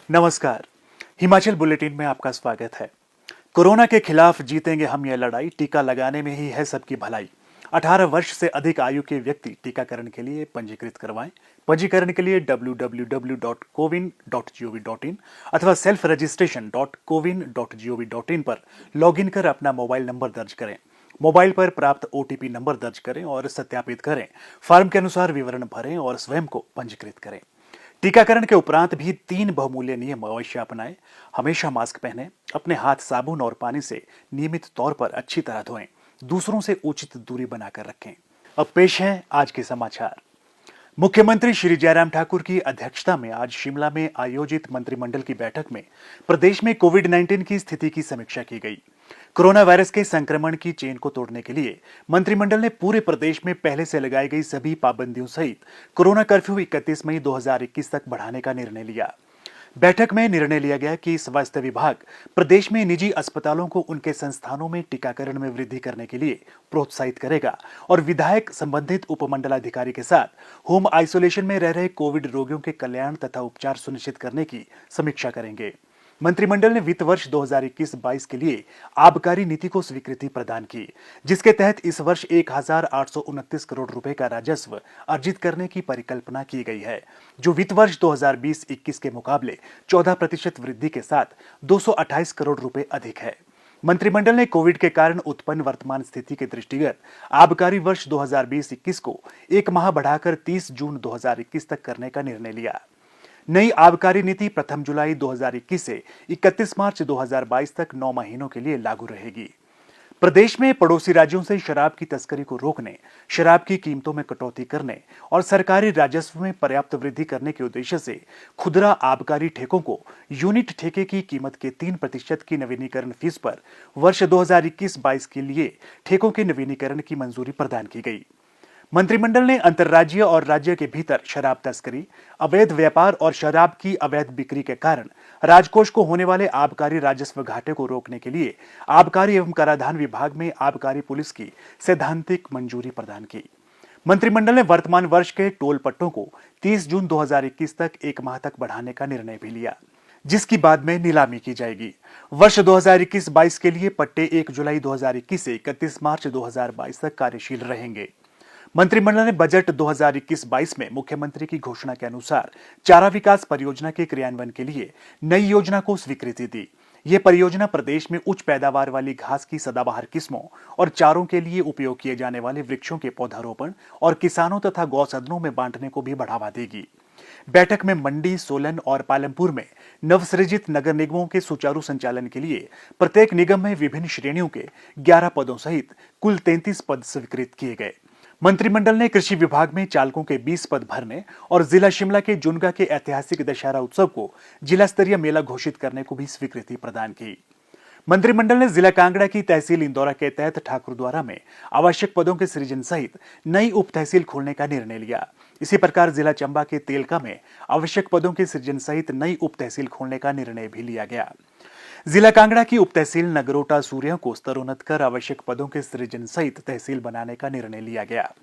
नमस्कार। हिमाचल बुलेटिन में आपका स्वागत है। कोरोना के खिलाफ जीतेंगे हम ये लड़ाई, टीका लगाने में ही है सबकी भलाई। 18 वर्ष से अधिक आयु के व्यक्ति टीकाकरण के लिए पंजीकृत करवाएं। पंजीकरण के लिए www.cowin.gov.in अथवा selfregistration.cowin.gov.in पर लॉगिन कर अपना मोबाइल नंबर दर्ज करें। मोबाइल पर प्राप्त ओटीपी नंबर दर्ज करें और सत्यापित करें। फॉर्म के अनुसार विवरण भरें और स्वयं को पंजीकृत करें। टीकाकरण के उपरांत भी 3 बहुमूल्य नियम अवश्य अपनाएं। हमेशा मास्क पहनें, अपने हाथ साबुन और पानी से नियमित तौर पर अच्छी तरह धोएं, दूसरों से उचित दूरी बनाकर रखें। अब पेश है आज के समाचार। मुख्यमंत्री श्री जयराम ठाकुर की अध्यक्षता में आज शिमला में आयोजित मंत्रिमंडल की बैठक में प्रदेश में कोविड-19 की स्थिति की समीक्षा की गई। कोरोना वायरस के संक्रमण की चेन को तोड़ने के लिए मंत्रिमंडल ने पूरे प्रदेश में पहले से लगाई गई सभी पाबंदियों सहित कोरोना कर्फ्यू 31 मई 2021 तक बढ़ाने का निर्णय लिया। बैठक में निर्णय लिया गया कि स्वास्थ्य विभाग प्रदेश में निजी अस्पतालों को उनके संस्थानों में टीकाकरण में वृद्धि करने के लिए प्रोत्साहित करेगा और विधायक संबंधित उपमंडलाधिकारी के साथ होम आइसोलेशन में रह रहे कोविड रोगियों के कल्याण तथा उपचार सुनिश्चित करने की समीक्षा करेंगे। मंत्रिमंडल ने वित्त वर्ष 2021-22 के लिए आबकारी नीति को स्वीकृति प्रदान की, जिसके तहत इस वर्ष 1829 करोड़ रुपए का राजस्व अर्जित करने की परिकल्पना की गई है, जो वित्त वर्ष 2020-21 के मुकाबले 14% वृद्धि के साथ 228 करोड़ रुपए अधिक है। मंत्रिमंडल ने कोविड के कारण उत्पन्न वर्तमान स्थिति के दृष्टिगत आबकारी वर्ष 2020-21 को 1 माह बढ़ाकर 30 जून 2021 तक करने का निर्णय लिया। नई आबकारी नीति 1 जुलाई 2021 से 31 मार्च 2022 तक 9 महीनों के लिए लागू रहेगी। प्रदेश में पड़ोसी राज्यों से शराब की तस्करी को रोकने, शराब की कीमतों में कटौती करने और सरकारी राजस्व में पर्याप्त वृद्धि करने के उद्देश्य से खुदरा आबकारी ठेकों को यूनिट ठेके की कीमत के 3% की नवीनीकरण फीस पर वर्ष 2021-22 के लिए ठेकों के नवीनीकरण की मंजूरी प्रदान की गई। मंत्रिमंडल ने अंतर्राज्यीय और राज्य के भीतर शराब तस्करी, अवैध व्यापार और शराब की अवैध बिक्री के कारण राजकोष को होने वाले आबकारी राजस्व घाटे को रोकने के लिए आबकारी एवं कराधान विभाग में आबकारी पुलिस की सैद्धांतिक मंजूरी प्रदान की। मंत्रिमंडल ने वर्तमान वर्ष के टोल पट्टों को 30 जून 2021 तक 1 माह तक बढ़ाने का निर्णय भी लिया, जिसकी बाद में नीलामी की जाएगी। वर्ष 2021-22 के लिए पट्टे 1 जुलाई 2021 से 31 मार्च 2022 तक कार्यशील रहेंगे। मंत्रिमंडल ने बजट 2021-22 में मुख्यमंत्री की घोषणा के अनुसार चारा विकास परियोजना के क्रियान्वयन के लिए नई योजना को स्वीकृति दी। ये परियोजना प्रदेश में उच्च पैदावार वाली घास की सदाबहार किस्मों और चारों के लिए उपयोग किए जाने वाले वृक्षों के पौधारोपण और किसानों तथा गौसदनों में बांटने को भी बढ़ावा देगी। बैठक में मंडी, सोलन और पालमपुर में नवसृजित नगर निगमों के सुचारू संचालन के लिए प्रत्येक निगम में विभिन्न श्रेणियों के 11 पदों सहित कुल 33 पद स्वीकृत किए गए। मंत्रिमंडल ने कृषि विभाग में चालकों के 20 पद भरने और जिला शिमला के जुनगा के ऐतिहासिक दशहरा उत्सव को जिला स्तरीय मेला घोषित करने को भी स्वीकृति प्रदान की। मंत्रिमंडल ने जिला कांगड़ा की तहसील इंदौरा के तहत ठाकुरद्वारा में आवश्यक पदों के सृजन सहित नई उप तहसील खोलने का निर्णय लिया। इसी प्रकार जिला चंबा के तेलका में आवश्यक पदों के सृजन सहित नई उप तहसील खोलने का निर्णय भी लिया गया। जिला कांगड़ा की उप तहसील नगरोटा सूर्या को स्तरोन्नत कर आवश्यक पदों के सृजन सहित तहसील बनाने का निर्णय लिया गया।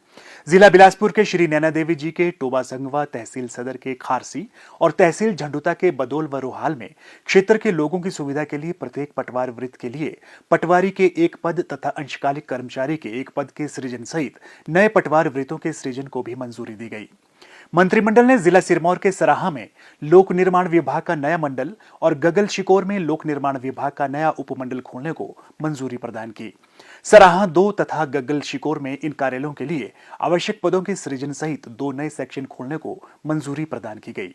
जिला बिलासपुर के श्री नैना देवी जी के टोबा संगवा, तहसील सदर के खारसी और तहसील झंडुता के बदौल व रोहाल में क्षेत्र के लोगों की सुविधा के लिए प्रत्येक पटवार वृत्त के लिए पटवारी के 1 पद तथा अंशकालिक कर्मचारी के 1 पद के सृजन सहित नए पटवार वृत्तों के सृजन को भी मंजूरी दी गई। मंत्रिमंडल ने जिला सिरमौर के सराहा में लोक निर्माण विभाग का नया मंडल और गगल शिकोर में लोक निर्माण विभाग का नया उपमंडल खोलने को मंजूरी प्रदान की। सराहा 2 तथा गगल शिकोर में इन कार्यालयों के लिए आवश्यक पदों के सृजन सहित 2 नए सेक्शन खोलने को मंजूरी प्रदान की गई।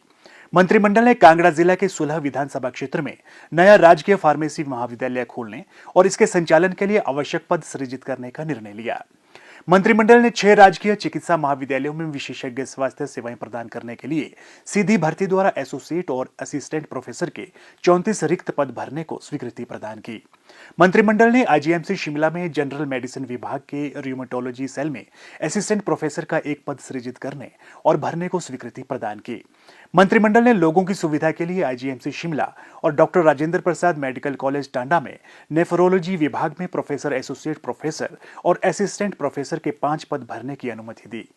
मंत्रिमंडल ने कांगड़ा जिला के सुलह विधानसभा क्षेत्र में नया राजकीय फार्मेसी महाविद्यालय खोलने और इसके संचालन के लिए आवश्यक पद सृजित करने का निर्णय लिया। मंत्रिमंडल ने 6 राजकीय चिकित्सा महाविद्यालयों में विशेषज्ञ स्वास्थ्य सेवाएं प्रदान करने के लिए सीधी भर्ती द्वारा एसोसिएट और असिस्टेंट प्रोफेसर के 34 रिक्त पद भरने को स्वीकृति प्रदान की। मंत्रिमंडल ने आईजीएमसी शिमला में जनरल मेडिसिन विभाग के र्यूमेटोलॉजी सेल में असिस्टेंट प्रोफेसर का 1 पद सृजित करने और भरने को स्वीकृति प्रदान की। मंत्रिमंडल ने लोगों की सुविधा के लिए आईजीएमसी शिमला और doctor Rajendra Prasad medical college Tanda में नेफ्रोलॉजी विभाग में प्रोफेसर, एसोसिएट प्रोफेसर और असिस्टेंट प्रोफेसर के 5 पद भरने की अनुमति दी।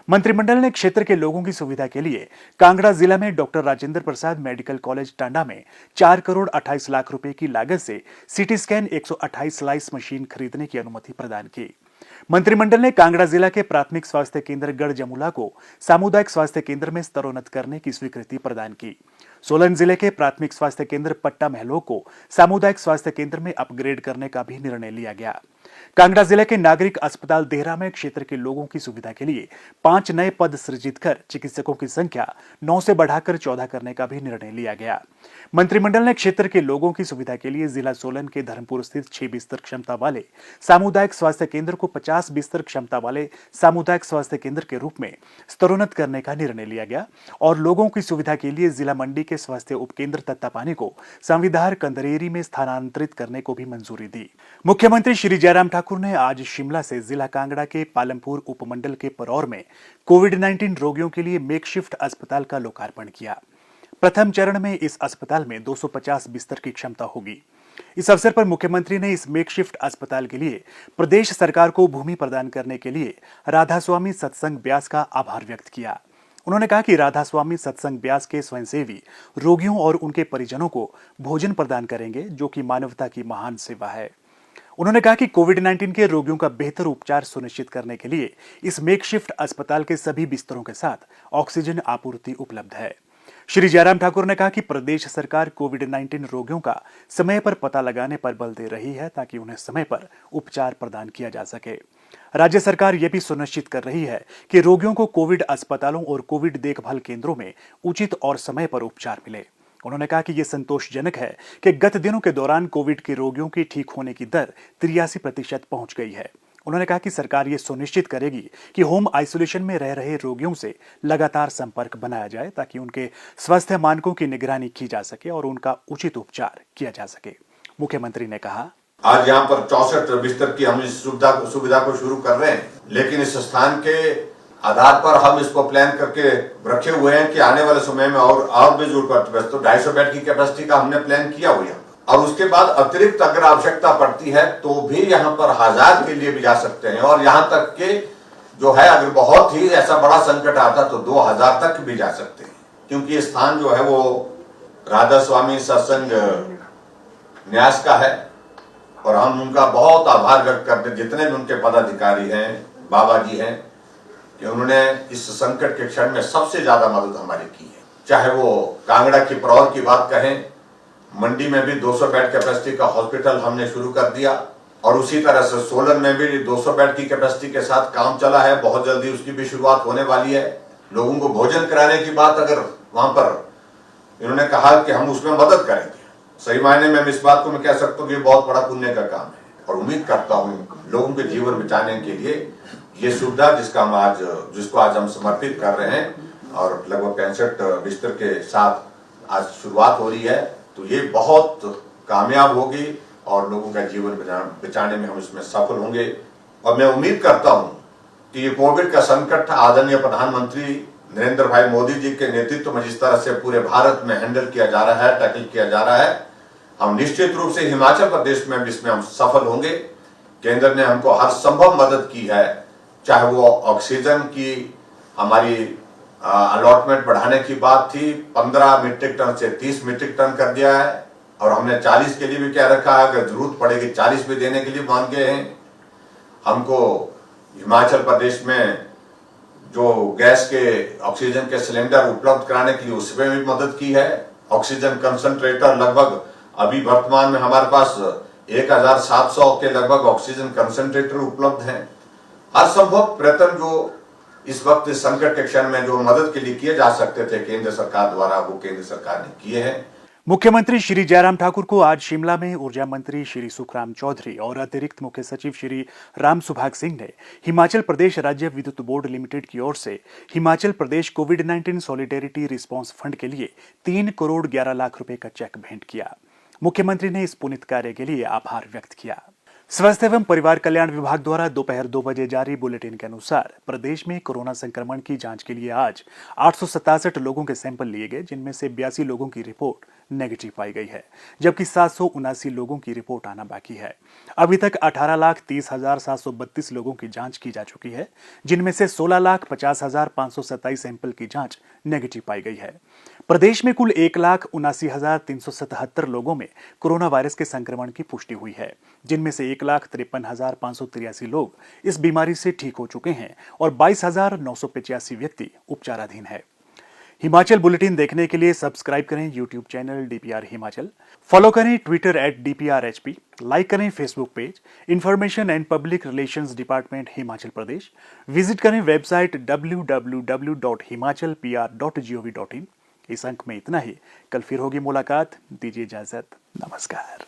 मंत्रिमंडल ने क्षेत्र के लोगों की सुविधा के लिए कांगड़ा जिला में doctor Rajendra Prasad medical college Tanda में 4 करोड़ 28 लाख रुपए की लागत से सीटी स्कैन 128 स्लाइस मशीन खरीदने की अनुमति प्रदान की। मंत्रिमंडल ने कांगड़ा जिला के प्राथमिक स्वास्थ्य केंद्र गढ़ जमुला को सामुदायिक स्वास्थ्य केंद्र में स्तरोन्नत करने की स्वीकृति प्रदान की। सोलन जिले के प्राथमिक स्वास्थ्य केंद्र पट्टा महलो को सामुदायिक स्वास्थ्य केंद्र में अपग्रेड करने का भी निर्णय लिया गया। कांगड़ा जिले के नागरिक अस्पताल देहरा में क्षेत्र के लोगों की सुविधा के लिए 5 नए पद सृजित कर चिकित्सकों की संख्या 9 से बढ़ाकर 14 करने का भी निर्णय लिया गया। मंत्रिमंडल ने क्षेत्र के लोगों की सुविधा के लिए जिला सोलन के धर्मपुर स्थित 6 बिस्तर क्षमता वाले सामुदायिक स्वास्थ्य केंद्र को 50 बिस्तर क्षमता वाले सामुदायिक स्वास्थ्य केंद्र के रूप में स्तरोन्नत करने का निर्णय लिया गया और लोगों की सुविधा के लिए जिला मंडी के स्वास्थ्य उपकेंद्र तत्तापानी को संविधार कंदरेरी में स्थानांतरित करने को भी मंजूरी दी। मुख्यमंत्री श्री जयराम ठाकुर ने आज शिमला से जिला कांगड़ा के पालमपुर उपमंडल के परौर में कोविड-19 रोगियों के लिए मेकशिफ्ट अस्पताल का लोकार्पण किया। प्रथम चरण में इस अस्पताल में 250 बिस्तर की क्षमता होगी। इस अवसर पर मुख्यमंत्री ने इस मेकशिफ्ट अस्पताल के लिए प्रदेश सरकार को भूमि प्रदान करने के लिए राधा स्वामी सत्संग ब्यास का आभार व्यक्त किया। उन्होंने कहा कि राधा स्वामी सत्संग ब्यास के स्वयंसेवी रोगियों और उनके परिजनों को भोजन प्रदान करेंगे, जो कि मानवता की महान सेवा है। उन्होंने कहा कि कोविड-19 के रोगियों का बेहतर उपचार सुनिश्चित करने के लिए इस मेकशिफ्ट अस्पताल के सभी बिस्तरों के साथ ऑक्सीजन आपूर्ति उपलब्ध है। श्री जयराम ठाकुर ने कहा कि प्रदेश सरकार कोविड-19 रोगियों का समय पर पता लगाने पर बल दे रही है ताकि उन्हें समय पर उपचार प्रदान किया जा सके। राज्य सरकार यह भी सुनिश्चित कर रही है कि रोगियों को कोविड अस्पतालों और कोविड देखभाल केंद्रों में उचित और समय पर उपचार मिले। उन्होंने कहा कि यह संतोषजनक है कि गत दिनों के दौरान कोविड के रोगियों की ठीक होने की दर 83% पहुंच गई है। उन्होंने कहा कि सरकार ये सुनिश्चित करेगी कि होम आइसोलेशन में रह रहे रोगियों से लगातार संपर्क बनाया जाए ताकि उनके स्वास्थ्य मानकों की निगरानी की जा सके और उनका उचित उपचार किया जा सके। मुख्यमंत्री ने कहा, आज यहाँ पर 64 बिस्तर की हम इस सुविधा को शुरू कर रहे हैं, लेकिन इस स्थान के आधार पर हम इसको प्लान करके रखे हुए हैं कि आने वाले समय में और भी जरूरत पड़ती है तो 250 बेड की कैपेसिटी का हमने प्लान किया हुआ है और उसके बाद अतिरिक्त अगर आवश्यकता पड़ती है तो भी यहाँ पर 1000 के लिए भी जा सकते हैं और यहाँ तक के जो है अगर बहुत ही ऐसा बड़ा संकट आता तो 2000 तक भी जा सकते हैं, क्योंकि ये स्थान जो है वो राधा स्वामी सत्संग न्यास का है और हम उनका बहुत आभार व्यक्त करते जितने भी उनके पदाधिकारी हैं, बाबा जी हैं, कि उन्होंने इस संकट के क्षण में सबसे ज्यादा मदद हमारी की है। चाहे वो कांगड़ा की परौर की बात कहें, मंडी में भी 200 बेड कैपेसिटी का हॉस्पिटल हमने शुरू कर दिया और उसी तरह से सोलन में भी 200 बेड की कैपेसिटी के साथ काम चला है, बहुत जल्दी उसकी भी शुरुआत होने वाली है। लोगों को भोजन कराने की बात अगर वहां पर इन्होंने कहा कि हम उसमें मदद करेंगे, सही मायने में इस बात को मैं कह सकता हूँ कि बहुत बड़ा पुण्य का काम है और उम्मीद करता हूँ लोगों के जीवन बचाने के लिए ये सुविधा जिसको आज हम समर्पित कर रहे हैं और लगभग 65 बिस्तर के साथ आज शुरुआत हो रही है, तो ये बहुत कामयाब होगी और लोगों का जीवन बचाने में हम इसमें सफल होंगे। और मैं उम्मीद करता हूं कि ये कोविड का संकट आदरणीय प्रधानमंत्री नरेंद्र भाई मोदी जी के नेतृत्व में जिस तरह से पूरे भारत में हैंडल किया जा रहा है, टैकल किया जा रहा है, हम निश्चित रूप से हिमाचल प्रदेश में इसमें हम सफल होंगे। केंद्र ने हमको हर संभव मदद की है, चाहे वो ऑक्सीजन की हमारी अलॉटमेंट बढ़ाने की बात थी, 15 मीट्रिक टन से 30 मीट्रिक टन कर दिया है और हमने 40 के लिए भी कह रखा है, अगर जरूरत पड़ेगी 40 भी देने के लिए मान गए हैं। हमको हिमाचल प्रदेश में जो गैस के ऑक्सीजन के सिलेंडर उपलब्ध कराने के लिए उसमें भी मदद की है। ऑक्सीजन कंसंट्रेटर लगभग अभी वर्तमान में हमारे पास 1700 के लगभग ऑक्सीजन कंसंट्रेटर उपलब्ध हैं। हर संभव प्रयत्न जो इस वक्त संकट के क्षण में जो मदद के लिए किए जा सकते थे केंद्र सरकार द्वारा, वो केंद्र सरकार ने किए हैं। मुख्यमंत्री श्री जयराम ठाकुर को आज शिमला में ऊर्जा मंत्री श्री सुखराम चौधरी और अतिरिक्त मुख्य सचिव श्री राम सुभाग सिंह ने हिमाचल प्रदेश राज्य विद्युत बोर्ड लिमिटेड की ओर से हिमाचल प्रदेश कोविड-19 सॉलिडेरिटी रिस्पांस फंड के लिए 3 करोड़ 11 लाख रुपए का चेक भेंट किया। मुख्यमंत्री ने इस पुनीत कार्य के लिए आभार व्यक्त किया। स्वास्थ्य एवं परिवार कल्याण विभाग द्वारा दोपहर 2 बजे जारी बुलेटिन के अनुसार प्रदेश में कोरोना संक्रमण की जांच के लिए आज 867 लोगों के सैंपल लिए गए, जिनमें से 82 लोगों की रिपोर्ट नेगेटिव पाई गई है, जबकि 779 लोगों की रिपोर्ट आना बाकी है। अभी तक 18,30,732 लोगों की जांच की जा चुकी है, जिनमें से 16,50,527 सैंपल की जांच नेगेटिव पाई गई है। प्रदेश में कुल 1,79,377 लोगों में कोरोना वायरस के संक्रमण की पुष्टि हुई है, जिनमें से 1,53,583 लोग इस बीमारी से ठीक हो चुके हैं और 22,985 व्यक्ति उपचाराधीन है। हिमाचल बुलेटिन देखने के लिए सब्सक्राइब करें YouTube channel DPR Himachal, follow करें ट्विटर @DPRHP, लाइक करें Facebook page information and public relations department Himachal Pradesh, visit करें वेबसाइट www.himachalpr.gov.in। इस अंक में इतना ही, कल फिर होगी मुलाकात, दीजिए इजाजत, नमस्कार।